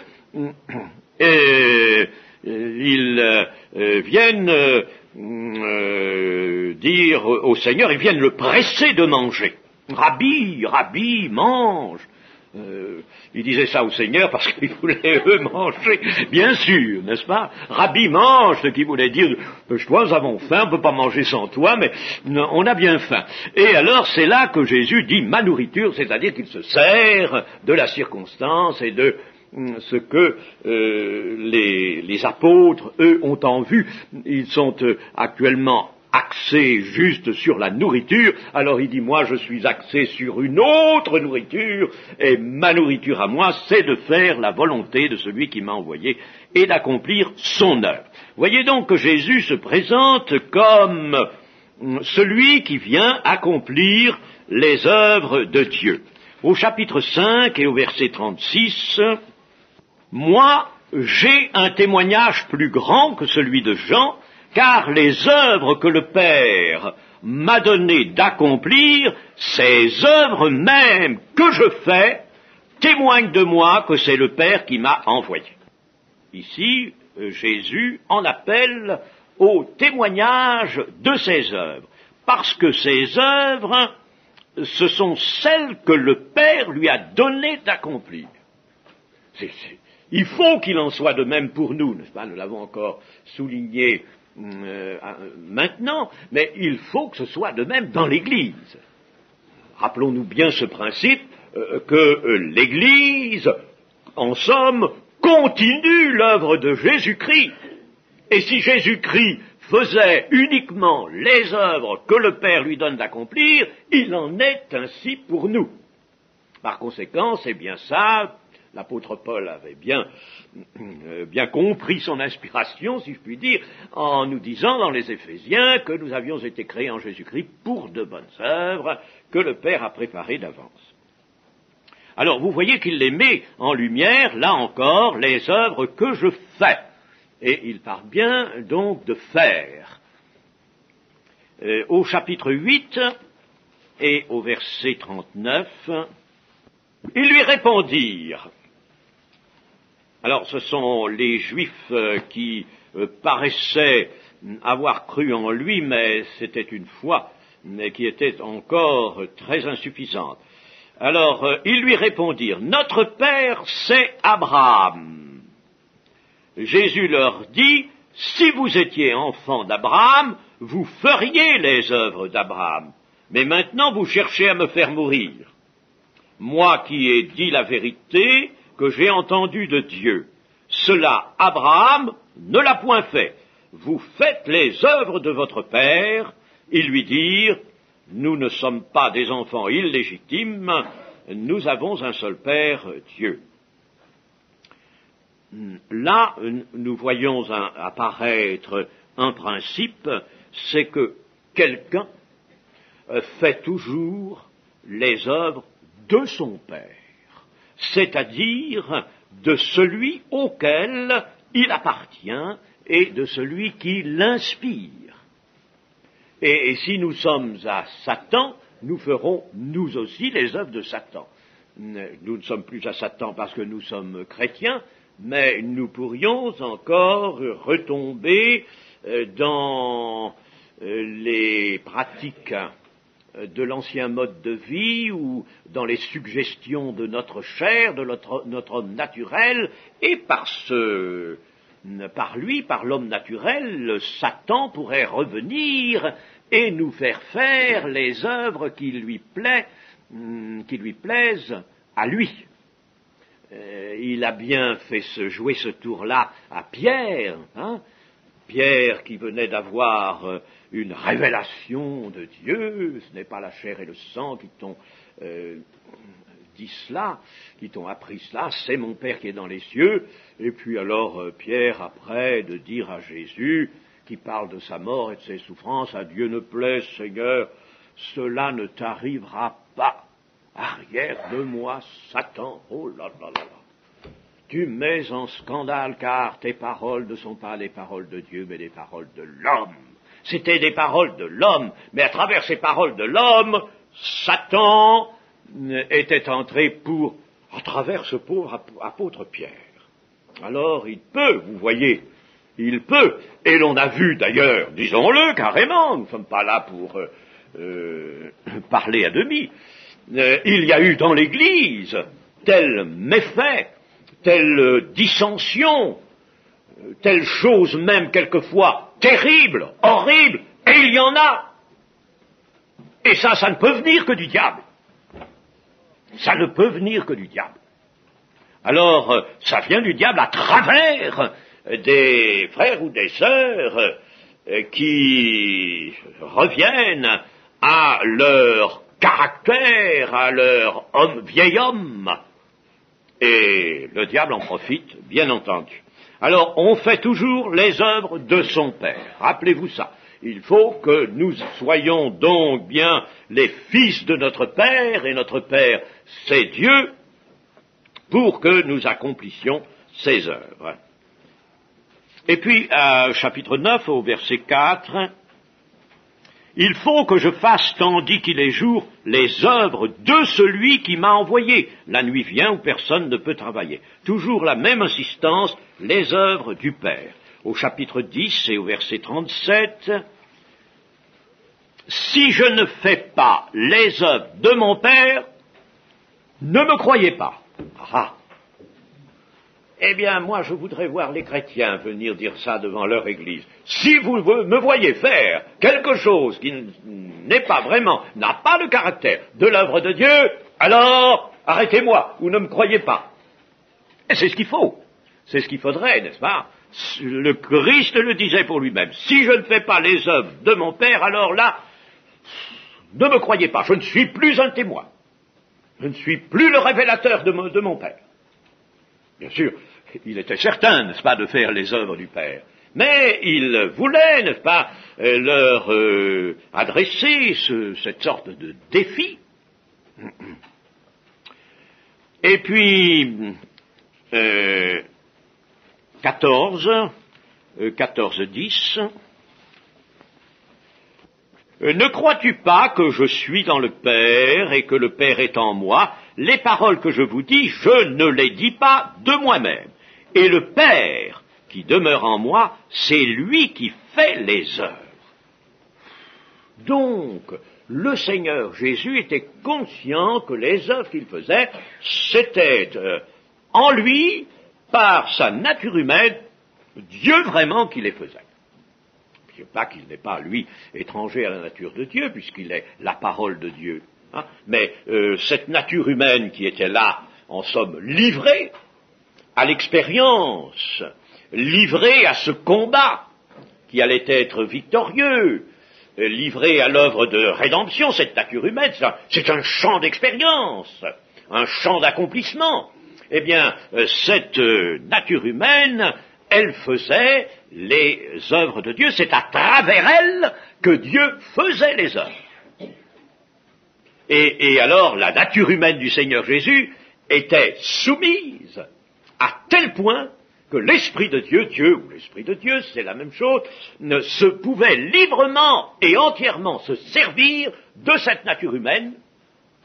ils viennent dire au Seigneur, ils viennent le presser de manger. Rabbi, Rabbi, mange. Ils disaient ça au Seigneur parce qu'ils voulaient eux manger, bien sûr, n'est-ce pas? Rabbi, mange, ce qui voulait dire, toi, nous avons faim, on ne peut pas manger sans toi, mais on a bien faim. Et alors, c'est là que Jésus dit ma nourriture, c'est-à-dire qu'il se sert de la circonstance et de ce que les apôtres, eux, ont en vue. Ils sont actuellement axé juste sur la nourriture, alors il dit, moi je suis axé sur une autre nourriture, et ma nourriture à moi, c'est de faire la volonté de celui qui m'a envoyé et d'accomplir son œuvre. Voyez donc que Jésus se présente comme celui qui vient accomplir les œuvres de Dieu. Au chapitre 5 et au verset 36, « Moi, j'ai un témoignage plus grand que celui de Jean, car les œuvres que le Père m'a donné d'accomplir, ces œuvres mêmes que je fais, témoignent de moi que c'est le Père qui m'a envoyé. » Ici, Jésus en appelle au témoignage de ses œuvres, parce que ces œuvres, ce sont celles que le Père lui a donné d'accomplir. Il faut qu'il en soit de même pour nous, n'est-ce pas? Nous l'avons encore souligné maintenant, mais il faut que ce soit de même dans l'Église. Rappelons-nous bien ce principe que l'Église, en somme, continue l'œuvre de Jésus-Christ. Et si Jésus-Christ faisait uniquement les œuvres que le Père lui donne d'accomplir, il en est ainsi pour nous. Par conséquent, c'est bien ça. L'apôtre Paul avait bien compris son inspiration, si je puis dire, en nous disant dans les Éphésiens que nous avions été créés en Jésus-Christ pour de bonnes œuvres que le Père a préparées d'avance. Alors, vous voyez qu'il les met en lumière, là encore, les œuvres que je fais. Et il parle bien, donc, de faire. Au chapitre 8 et au verset 39, ils lui répondirent. Alors, ce sont les Juifs qui paraissaient avoir cru en lui, mais c'était une foi qui était encore très insuffisante. Alors, ils lui répondirent, notre père, c'est Abraham. Jésus leur dit, si vous étiez enfants d'Abraham, vous feriez les œuvres d'Abraham. Mais maintenant, vous cherchez à me faire mourir. Moi qui ai dit la vérité que j'ai entendue de Dieu. Cela, Abraham ne l'a point fait. Vous faites les œuvres de votre père. Ils lui dirent, nous ne sommes pas des enfants illégitimes, nous avons un seul Père, Dieu. Là, nous voyons apparaître un principe, c'est que quelqu'un fait toujours les œuvres de son Père, c'est-à-dire de celui auquel il appartient et de celui qui l'inspire. Et si nous sommes à Satan, nous ferons nous aussi les œuvres de Satan. Nous ne sommes plus à Satan parce que nous sommes chrétiens, mais nous pourrions encore retomber dans les pratiques de l'ancien mode de vie ou dans les suggestions de notre chair, de notre homme naturel, et par l'homme naturel, Satan pourrait revenir et nous faire faire les œuvres qui lui plaisent à lui. Il a bien fait jouer ce tour-là à Pierre, Pierre qui venait d'avoir une révélation de Dieu, ce n'est pas la chair et le sang qui t'ont dit cela, qui t'ont appris cela, c'est mon Père qui est dans les cieux. Et puis alors Pierre, après de dire à Jésus, qui parle de sa mort et de ses souffrances, à Dieu ne plaise, Seigneur, cela ne t'arrivera pas. Arrière de moi, Satan, oh là là là là. Tu mets en scandale, car tes paroles ne sont pas les paroles de Dieu, mais les paroles de l'homme. C'était des paroles de l'homme, mais à travers ces paroles de l'homme, Satan était entré à travers ce pauvre apôtre Pierre. Alors il peut, vous voyez, il peut, et l'on a vu d'ailleurs, disons-le carrément, nous ne sommes pas là pour parler à demi, il y a eu dans l'Église tel méfait, telle dissension, telle chose même quelquefois terrible, horrible, et il y en a. Et ça ne peut venir que du diable. Ça ne peut venir que du diable. Alors, ça vient du diable à travers des frères ou des sœurs qui reviennent à leur caractère, à leur vieil homme. Et le diable en profite, bien entendu. Alors, on fait toujours les œuvres de son Père. Rappelez-vous ça. Il faut que nous soyons donc bien les fils de notre Père, et notre Père, c'est Dieu, pour que nous accomplissions ces œuvres. Et puis, chapitre 9, au verset 4, il faut que je fasse, tandis qu'il est jour, les œuvres de celui qui m'a envoyé. La nuit vient où personne ne peut travailler. Toujours la même insistance, les œuvres du Père. Au chapitre 10 et au verset 37, si je ne fais pas les œuvres de mon Père, ne me croyez pas. Ah. Eh bien, moi, je voudrais voir les chrétiens venir dire ça devant leur église. Si vous me voyez faire quelque chose qui n'est pas vraiment, n'a pas le caractère de l'œuvre de Dieu, alors arrêtez-moi, ou ne me croyez pas. Et c'est ce qu'il faut. C'est ce qu'il faudrait, n'est-ce pas? Le Christ le disait pour lui-même. Si je ne fais pas les œuvres de mon Père, alors là, ne me croyez pas, je ne suis plus un témoin. Je ne suis plus le révélateur de mon Père. Bien sûr, il était certain, n'est-ce pas, de faire les œuvres du Père. Mais il voulait, n'est-ce pas, leur adresser cette sorte de défi. Et puis, 14:10. Ne crois-tu pas que je suis dans le Père et que le Père est en moi? Les paroles que je vous dis, je ne les dis pas de moi-même. Et le Père qui demeure en moi, c'est lui qui fait les œuvres. Donc, le Seigneur Jésus était conscient que les œuvres qu'il faisait, c'était en lui, par sa nature humaine, Dieu vraiment qui les faisait. Pas qu'il n'est pas, lui, étranger à la nature de Dieu, puisqu'il est la parole de Dieu. Hein, mais cette nature humaine qui était là, en somme, livrée à l'expérience, livrée à ce combat qui allait être victorieux, livrée à l'œuvre de rédemption, cette nature humaine, c'est un champ d'expérience, un champ d'accomplissement. Eh bien, cette nature humaine, elle faisait les œuvres de Dieu, c'est à travers elle que Dieu faisait les œuvres. Et alors, la nature humaine du Seigneur Jésus était soumise à tel point que l'Esprit de Dieu, Dieu ou l'Esprit de Dieu, c'est la même chose, ne se pouvait librement et entièrement se servir de cette nature humaine,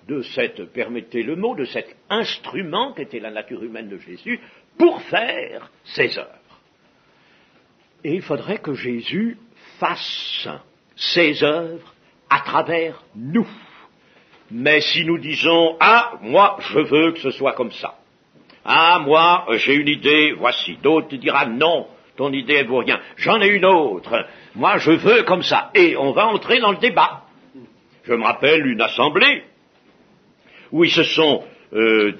de cette, permettez le mot, de cet instrument qu'était la nature humaine de Jésus, pour faire ses œuvres. Et il faudrait que Jésus fasse ses œuvres à travers nous. Mais si nous disons, ah, moi, je veux que ce soit comme ça. Ah, moi, j'ai une idée, voici. D'autres diront, non, ton idée, elle vaut rien. J'en ai une autre. Moi, je veux comme ça. Et on va entrer dans le débat. Je me rappelle une assemblée où ils se sont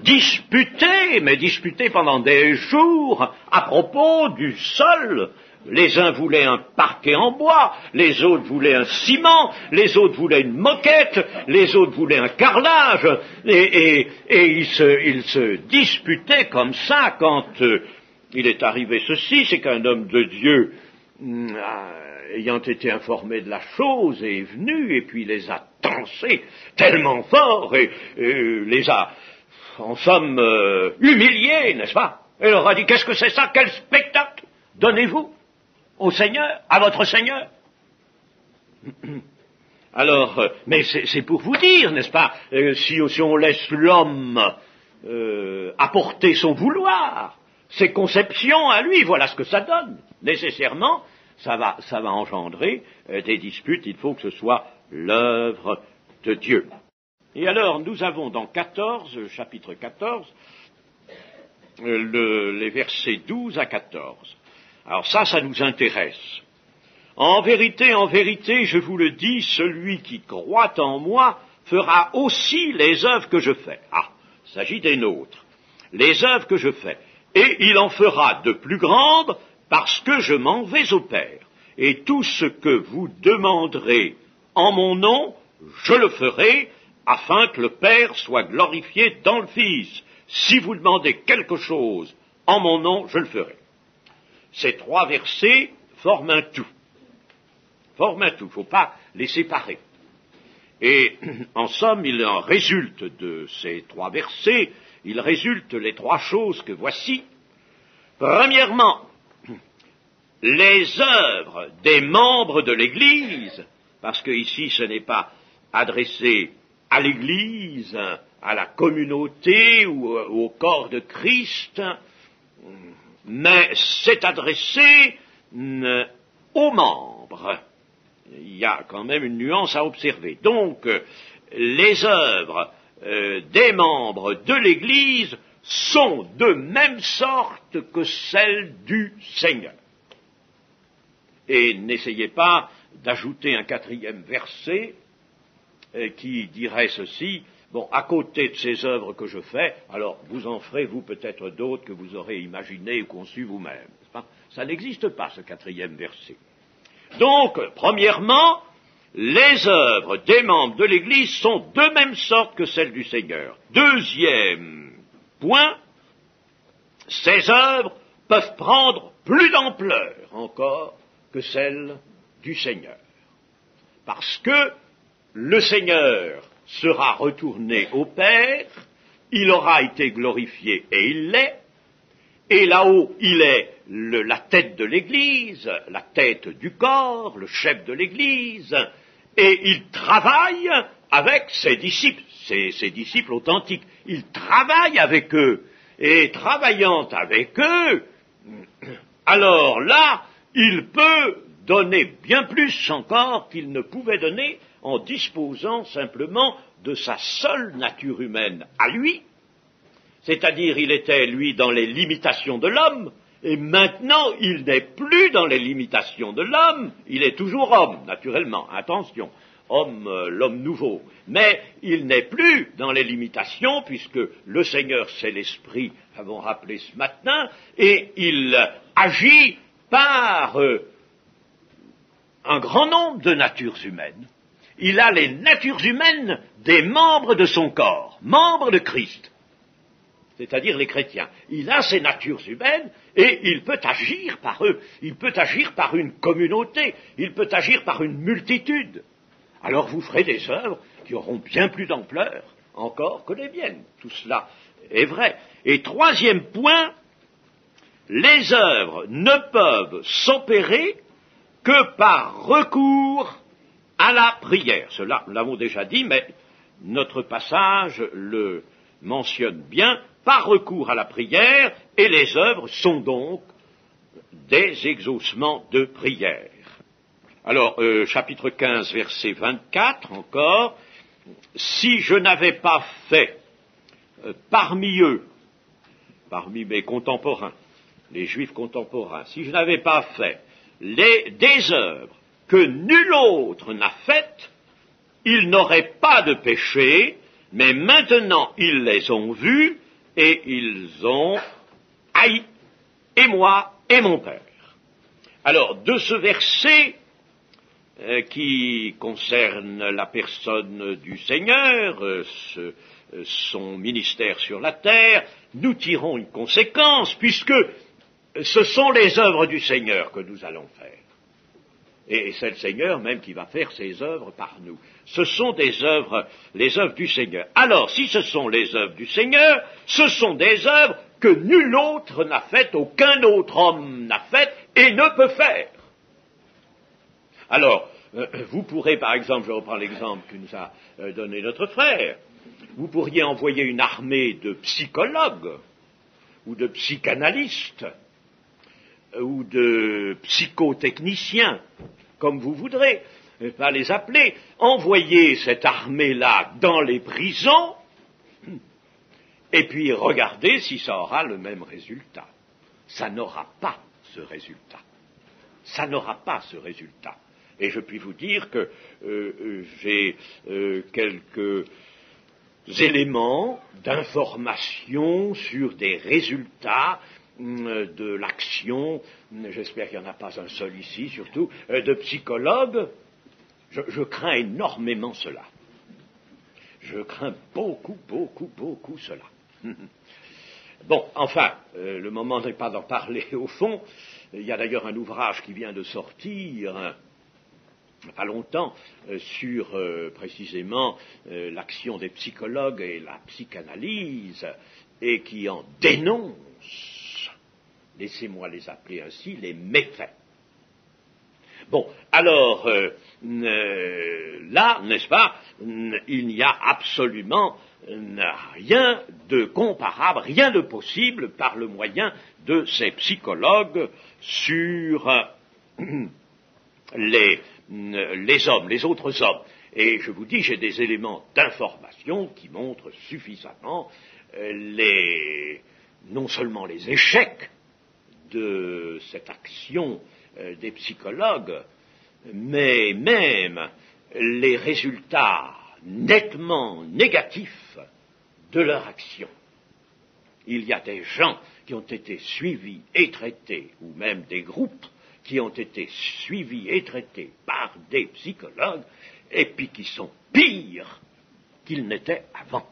disputés pendant des jours à propos du sol. Les uns voulaient un parquet en bois, les autres voulaient un ciment, les autres voulaient une moquette, les autres voulaient un carrelage, et ils se disputaient comme ça quand il est arrivé ceci, c'est qu'un homme de Dieu, ayant été informé de la chose, est venu et puis les a tensés tellement fort et les a, en somme, humiliés, n'est-ce pas? Et leur a dit, qu'est-ce que c'est ça? Quel spectacle donnez-vous au Seigneur, à votre Seigneur? Alors, mais c'est pour vous dire, n'est-ce pas, si on laisse l'homme apporter son vouloir, ses conceptions à lui, voilà ce que ça donne. Nécessairement, ça va engendrer des disputes, il faut que ce soit l'œuvre de Dieu. Et alors, nous avons dans chapitre 14, les versets 12 à 14. Alors ça nous intéresse. En vérité, je vous le dis, celui qui croit en moi fera aussi les œuvres que je fais. Ah, il s'agit des nôtres. Les œuvres que je fais. Et il en fera de plus grandes parce que je m'en vais au Père. Et tout ce que vous demanderez en mon nom, je le ferai, afin que le Père soit glorifié dans le Fils. Si vous demandez quelque chose en mon nom, je le ferai. Ces trois versets forment un tout. Il ne faut pas les séparer. Et en somme, il en résulte de ces trois versets, il résulte les trois choses que voici. Premièrement, les œuvres des membres de l'Église, parce que ici ce n'est pas adressé à l'Église, à la communauté ou au corps de Christ, mais c'est adressé aux membres. Il y a quand même une nuance à observer. Donc, les œuvres des membres de l'Église sont de même sorte que celles du Seigneur. Et n'essayez pas d'ajouter un quatrième verset qui dirait ceci. Bon, à côté de ces œuvres que je fais, alors vous en ferez, vous, peut-être d'autres que vous aurez imaginées ou conçues vous-même. Ça n'existe pas, ce quatrième verset. Donc, premièrement, les œuvres des membres de l'Église sont de même sorte que celles du Seigneur. Deuxième point, ces œuvres peuvent prendre plus d'ampleur encore que celles du Seigneur. Parce que le Seigneur sera retourné au Père, il aura été glorifié et il l'est, et là-haut il est la tête de l'Église, la tête du corps, le chef de l'Église, et il travaille avec ses disciples, ses disciples authentiques, il travaille avec eux, et travaillant avec eux, alors là, il peut donner bien plus encore qu'il ne pouvait donner en disposant simplement de sa seule nature humaine à lui, c'est-à-dire il était, lui, dans les limitations de l'homme, et maintenant il n'est plus dans les limitations de l'homme, il est toujours homme, naturellement, attention, homme, l'homme nouveau, mais il n'est plus dans les limitations, puisque le Seigneur c'est l'Esprit, avons rappelé ce matin, et il agit par un grand nombre de natures humaines. Il a les natures humaines des membres de son corps, membres de Christ, c'est-à-dire les chrétiens. Il a ces natures humaines et il peut agir par eux, il peut agir par une communauté, il peut agir par une multitude. Alors vous ferez des œuvres qui auront bien plus d'ampleur encore que les miennes. Tout cela est vrai. Et troisième point, les œuvres ne peuvent s'opérer que par recours à la prière. Cela, nous l'avons déjà dit, mais notre passage le mentionne bien, par recours à la prière, et les œuvres sont donc des exaucements de prière. Alors, chapitre 15, verset 24, encore, si je n'avais pas fait parmi eux, parmi mes contemporains, les Juifs contemporains, si je n'avais pas fait des œuvres que nul autre n'a faites, ils n'auraient pas de péché, mais maintenant ils les ont vus et ils ont haï, et moi et mon Père. Alors, de ce verset qui concerne la personne du Seigneur, son ministère sur la terre, nous tirons une conséquence, puisque ce sont les œuvres du Seigneur que nous allons faire. Et c'est le Seigneur même qui va faire ses œuvres par nous. Ce sont des œuvres, les œuvres du Seigneur. Alors, si ce sont les œuvres du Seigneur, ce sont des œuvres que nul autre n'a faites, aucun autre homme n'a faites et ne peut faire. Alors, vous pourrez, par exemple, je reprends l'exemple que nous a donné notre frère, vous pourriez envoyer une armée de psychologues ou de psychanalystes ou de psychotechniciens, comme vous voudrez, pas les appeler, envoyer cette armée-là dans les prisons, et puis regardez si ça aura le même résultat. Ça n'aura pas ce résultat. Ça n'aura pas ce résultat. Et je puis vous dire que j'ai quelques éléments d'information sur des résultats de l'action, j'espère qu'il n'y en a pas un seul ici surtout, de psychologues. Je crains énormément cela. Je crains beaucoup cela. Bon, enfin, le moment n'est pas d'en parler au fond. Il y a d'ailleurs un ouvrage qui vient de sortir, pas longtemps, sur précisément l'action des psychologues et la psychanalyse, et qui en dénonce, laissez-moi les appeler ainsi, les méfaits. Bon, alors, là, n'est-ce pas, il n'y a absolument rien de comparable, rien de possible par le moyen de ces psychologues sur les hommes, les autres hommes. Et je vous dis, j'ai des éléments d'information qui montrent suffisamment non seulement les échecs de cette action des psychologues, mais même les résultats nettement négatifs de leur action. Il y a des gens qui ont été suivis et traités, ou même des groupes qui ont été suivis et traités par des psychologues, et puis qui sont pires qu'ils n'étaient avant.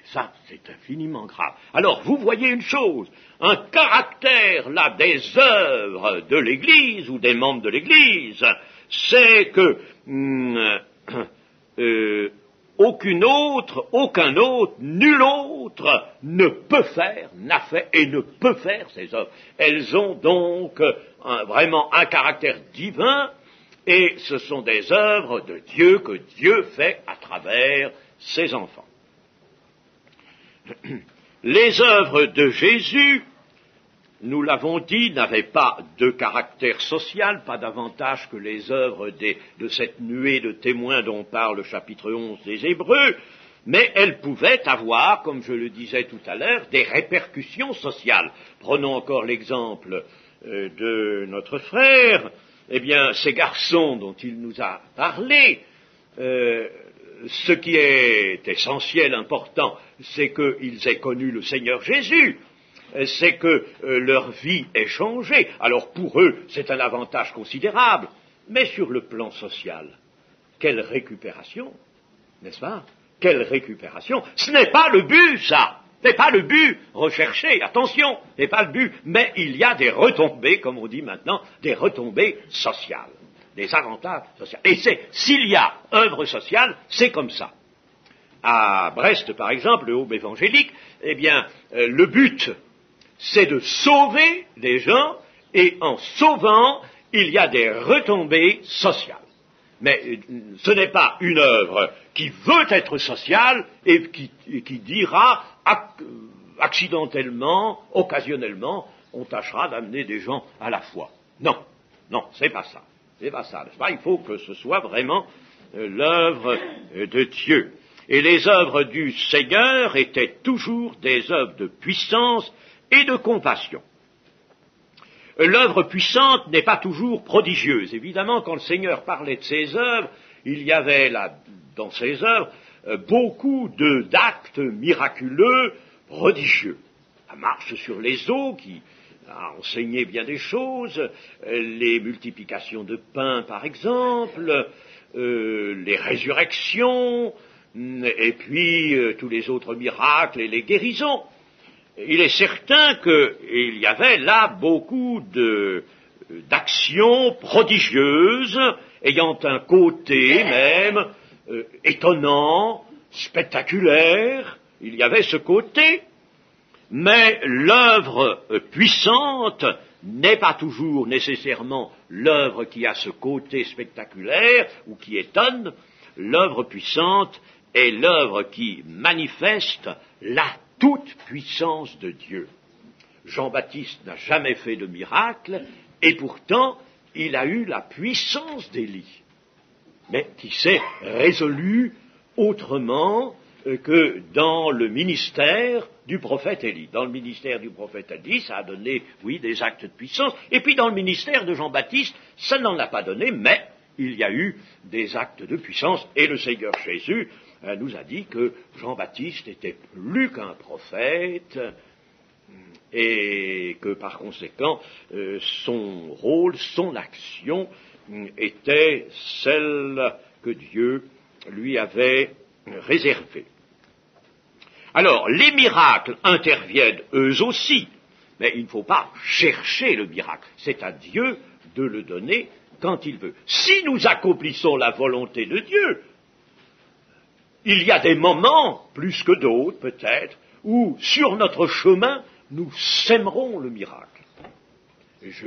Ça, c'est infiniment grave. Alors, vous voyez une chose, un caractère, là, des œuvres de l'Église, ou des membres de l'Église, c'est que aucun autre, nul autre ne peut faire, n'a fait et ne peut faire ces œuvres. Elles ont donc vraiment un caractère divin, et ce sont des œuvres de Dieu que Dieu fait à travers ses enfants. Les œuvres de Jésus nous l'avons dit, n'avaient pas de caractère social, pas davantage que les œuvres de cette nuée de témoins dont parle le chapitre 11 des Hébreux, mais elles pouvaient avoir, comme je le disais tout à l'heure, des répercussions sociales. Prenons encore l'exemple de notre frère. Eh bien, ces garçons dont il nous a parlé, ce qui est essentiel, important, c'est qu'ils aient connu le Seigneur Jésus, c'est que leur vie ait changé. Alors pour eux, c'est un avantage considérable, mais sur le plan social, quelle récupération, n'est-ce pas? Quelle récupération? Ce n'est pas le but, ça! Ce n'est pas le but recherché, attention, ce n'est pas le but, mais il y a des retombées, comme on dit maintenant, des retombées sociales, des avantages sociaux. Et s'il y a œuvre sociale, c'est comme ça. À Brest, par exemple, le Home évangélique, eh bien, le but, c'est de sauver des gens, et en sauvant, il y a des retombées sociales. Mais ce n'est pas une œuvre qui veut être sociale et qui dira accidentellement, occasionnellement, on tâchera d'amener des gens à la foi. Non, non, c'est pas ça. C'est pas ça, n'est-ce pas? Il faut que ce soit vraiment l'œuvre de Dieu. Et les œuvres du Seigneur étaient toujours des œuvres de puissance et de compassion. L'œuvre puissante n'est pas toujours prodigieuse. Évidemment, quand le Seigneur parlait de ses œuvres, il y avait là, dans ses œuvres, beaucoup d'actes miraculeux, prodigieux. La marche sur les eaux, qui a enseigné bien des choses, les multiplications de pain, par exemple, les résurrections, et puis tous les autres miracles et les guérisons. Il est certain qu'il y avait là beaucoup d'actions prodigieuses, ayant un côté même étonnant, spectaculaire. Il y avait ce côté, mais l'œuvre puissante n'est pas toujours nécessairement l'œuvre qui a ce côté spectaculaire ou qui étonne. L'œuvre puissante est l'œuvre qui manifeste la toute puissance de Dieu. Jean-Baptiste n'a jamais fait de miracle, et pourtant, il a eu la puissance d'Élie, mais qui s'est résolu autrement que dans le ministère du prophète Élie. Dans le ministère du prophète Élie, ça a donné, oui, des actes de puissance, et puis dans le ministère de Jean-Baptiste, ça n'en a pas donné, mais il y a eu des actes de puissance, et le Seigneur Jésus nous a dit que Jean-Baptiste était plus qu'un prophète et que par conséquent son rôle, son action était celle que Dieu lui avait réservée. Alors, les miracles interviennent eux aussi, mais il ne faut pas chercher le miracle. C'est à Dieu de le donner quand il veut. Si nous accomplissons la volonté de Dieu, il y a des moments, plus que d'autres peut-être, où sur notre chemin, nous sèmerons le miracle. Et je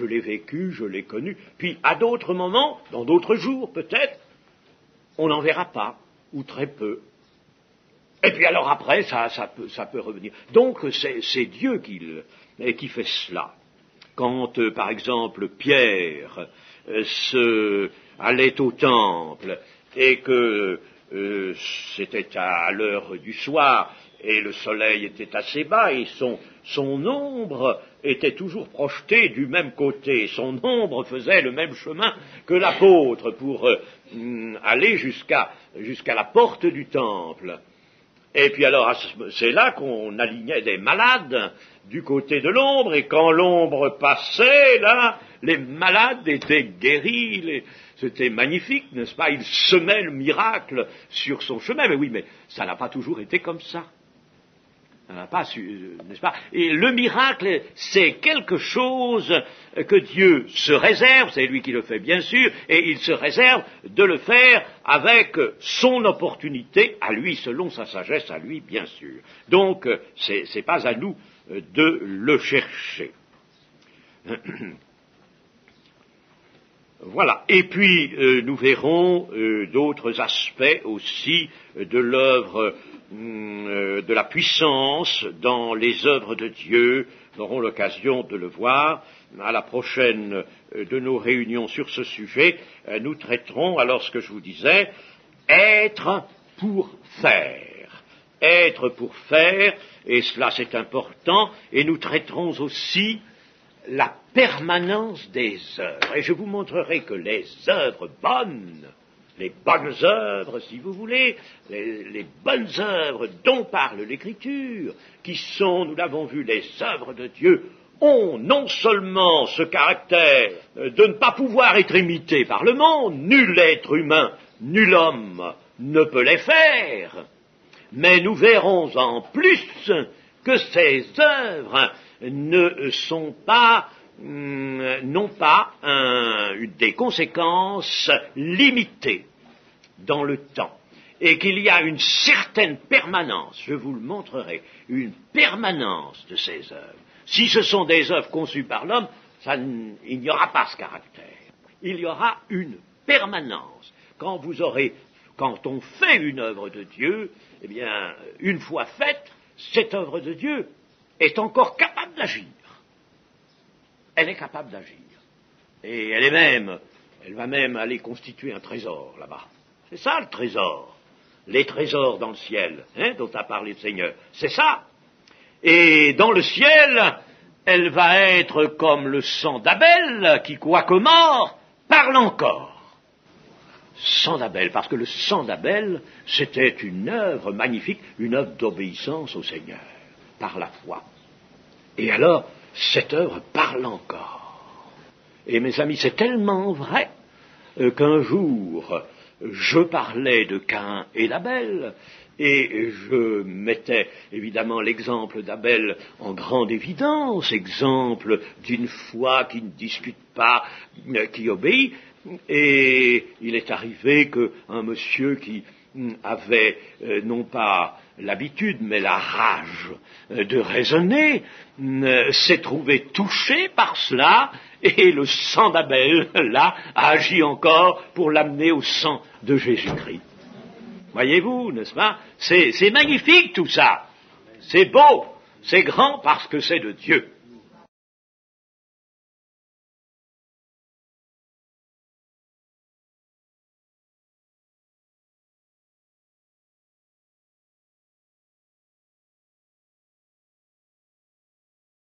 l'ai vécu, je l'ai connu. Puis à d'autres moments, dans d'autres jours peut-être, on n'en verra pas, ou très peu. Et puis alors après, ça peut revenir. Donc c'est Dieu qui fait cela. Quand, par exemple, Pierre allait au temple et que c'était à l'heure du soir et le soleil était assez bas et son ombre était toujours projetée du même côté. Son ombre faisait le même chemin que l'apôtre pour aller jusqu'à la porte du temple. Et puis alors, c'est là qu'on alignait des malades du côté de l'ombre, et quand l'ombre passait, là, les malades étaient guéris, c'était magnifique, n'est-ce pas? Il semait le miracle sur son chemin, mais oui, mais ça n'a pas toujours été comme ça. Ça n'a pas n'est-ce pas? Et le miracle, c'est quelque chose que Dieu se réserve, c'est lui qui le fait bien sûr, et il se réserve de le faire avec son opportunité, à lui, selon sa sagesse, à lui, bien sûr. Donc, c'est pas à nous de le chercher. Voilà. Et puis, nous verrons d'autres aspects aussi de l'œuvre de la puissance dans les œuvres de Dieu. Nous aurons l'occasion de le voir. À la prochaine de nos réunions sur ce sujet, nous traiterons, alors ce que je vous disais, être pour faire. Être pour faire, et cela c'est important, et nous traiterons aussi la permanence des œuvres. Et je vous montrerai que les œuvres bonnes, les bonnes œuvres, si vous voulez, les bonnes œuvres dont parle l'Écriture, qui sont, nous l'avons vu, les œuvres de Dieu, ont non seulement ce caractère de ne pas pouvoir être imités par le monde, nul être humain, nul homme ne peut les faire, mais nous verrons en plus que ces œuvres n'ont pas des conséquences limitées dans le temps, et qu'il y a une certaine permanence, je vous le montrerai, une permanence de ces œuvres. Si ce sont des œuvres conçues par l'homme, il n'y aura pas ce caractère. Il y aura une permanence. Quand on fait une œuvre de Dieu, eh bien, une fois faite, cette œuvre de Dieu est encore capable d'agir. Elle est capable d'agir. Et elle va même aller constituer un trésor là-bas. C'est ça le trésor. Les trésors dans le ciel, dont a parlé le Seigneur. C'est ça. Et dans le ciel, elle va être comme le sang d'Abel, qui, quoique mort, parle encore. Sang d'Abel, parce que le sang d'Abel, c'était une œuvre magnifique, une œuvre d'obéissance au Seigneur, par la foi. Et alors, cette œuvre parle encore. Et mes amis, c'est tellement vrai qu'un jour, je parlais de Caïn et d'Abel, et je mettais évidemment l'exemple d'Abel en grande évidence, exemple d'une foi qui ne discute pas, qui obéit, et il est arrivé qu'un monsieur qui avait non pas l'habitude, mais la rage de raisonner, s'est trouvé touché par cela, et le sang d'Abel, là, a agi encore pour l'amener au sang de Jésus-Christ. Voyez-vous, n'est-ce pas? C'est magnifique tout ça. C'est beau, c'est grand parce que c'est de Dieu.